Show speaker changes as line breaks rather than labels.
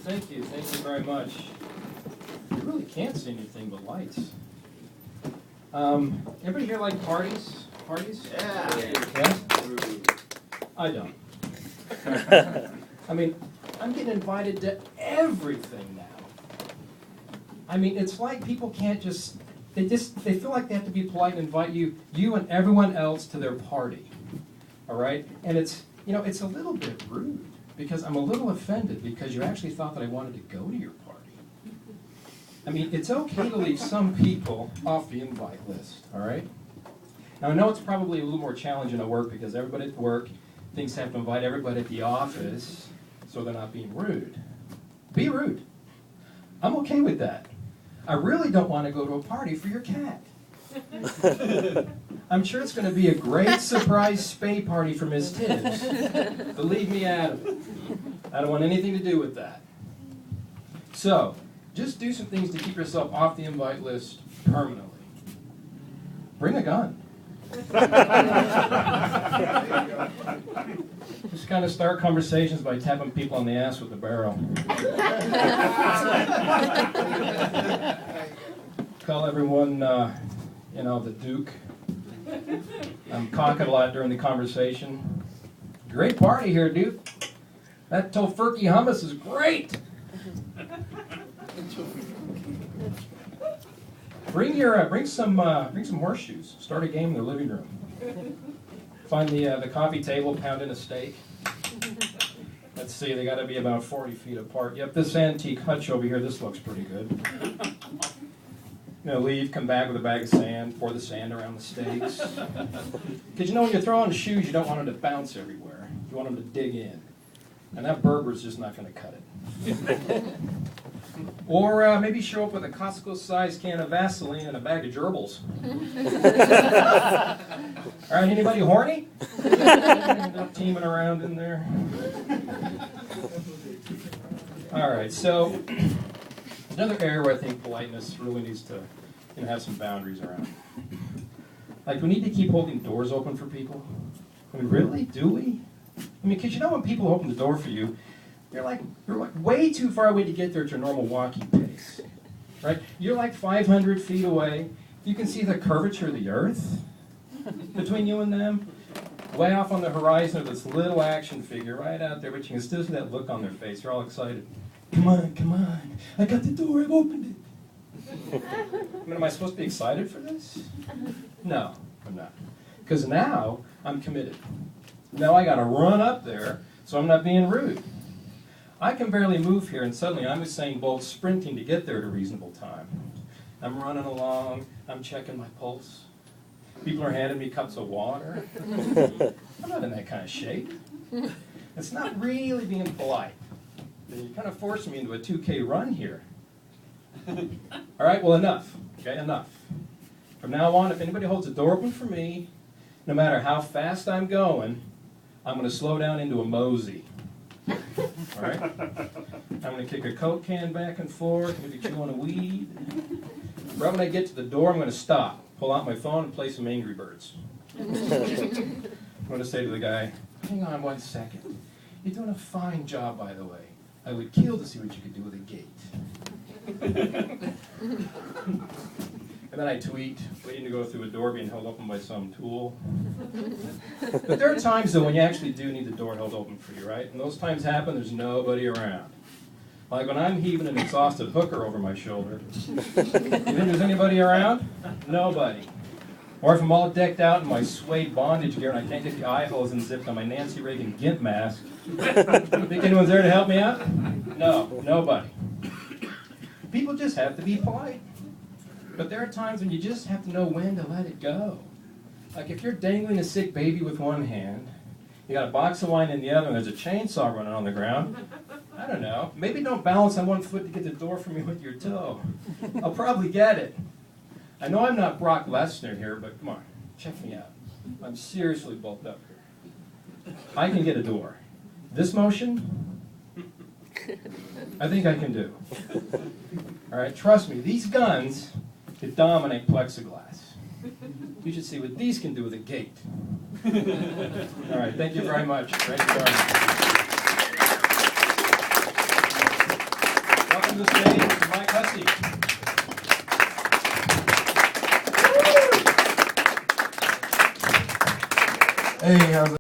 Thank you very much. You really can't see anything but lights. Everybody here like parties? Parties? Yeah? I don't. I mean, I'm getting invited to everything now. I mean, it's like people can't just, they feel like they have to be polite and invite you and everyone else to their party. All right? And it's, you know, it's a little bit rude because I'm a little offended because you actually thought that I wanted to go to your party. I mean, it's okay to leave some people off the invite list, all right? Now, I know it's probably a little more challenging at work because everybody at work thinks they have to invite everybody at the office so they're not being rude. Be rude. I'm okay with that. I really don't want to go to a party for your cat. I'm sure it's going to be a great surprise spay party for Ms. Tibbs. But leave me out of it. I don't want anything to do with that. So, just do some things to keep yourself off the invite list permanently. Bring a gun. Just kind of start conversations by tapping people on the ass with the barrel. Call everyone, you know, the Duke. I'm cocking a lot during the conversation. Great party here, Duke. That tofurkey hummus is great. Bring some horseshoes. Start a game in the living room. Find the coffee table, pound in a steak. Let's see, they got to be about 40 feet apart. Yep, this antique hutch over here, this looks pretty good. You know, leave, come back with a bag of sand, pour the sand around the steaks. Because you know when you're throwing shoes, you don't want them to bounce everywhere. You want them to dig in. And that burger's just not going to cut it. Or maybe show up with a Costco-sized can of Vaseline and a bag of gerbils. All right, anybody horny? Teaming around in there. All right, so another area where I think politeness really needs to, you know, have some boundaries around. Like, we need to keep holding doors open for people. I mean, really? Do we? I mean, because you know when people open the door for you, you're like way too far away to get there at your normal walking pace, right? You're like 500 feet away. You can see the curvature of the earth between you and them. Way off on the horizon of this little action figure right out there, but you can still see that look on their face. They're all excited. Come on, come on. I got the door, I've opened it. I mean, am I supposed to be excited for this? No, I'm not. Because now I'm committed. Now I got to run up there, so I'm not being rude. I can barely move here, and suddenly I'm Usain Bolt sprinting to get there at a reasonable time. I'm running along, I'm checking my pulse. People are handing me cups of water. I'm not in that kind of shape. It's not really being polite. You're kind of forcing me into a 2K run here. All right, well, enough. Okay, enough. From now on, if anybody holds the door open for me, no matter how fast I'm going, I'm going to slow down into a mosey. All right? I'm going to kick a Coke can back and forth, maybe chew on a weed. Right when I get to the door, I'm going to stop, pull out my phone, and play some Angry Birds. I'm going to say to the guy, hang on 1 second. You're doing a fine job, by the way. I would kill to see what you could do with a gate. And then I tweet, waiting to go through a door being held open by some tool. But there are times, though, when you actually do need the door held open for you, right? And those times happen, there's nobody around. Like when I'm heaving an exhausted hooker over my shoulder. You think there's anybody around? Nobody. Or if I'm all decked out in my suede bondage gear and I can't get the eye holes unzipped on my Nancy Reagan gimp mask. Think anyone's there to help me out? No, nobody. People just have to be polite. But there are times when you just have to know when to let it go. Like if you're dangling a sick baby with one hand, you got a box of wine in the other, and there's a chainsaw running on the ground. I don't know. Maybe don't balance on one foot to get the door from me with your toe. I'll probably get it. I know I'm not Brock Lesnar here, but come on, check me out. I'm seriously bulked up here. I can get a door. This motion, I think I can do. All right, trust me, these guns could dominate plexiglass. You should see what these can do with a gate. All right, thank you very much. Thank you very much. welcome to the stage Mike Hussey.
Hey, how's it?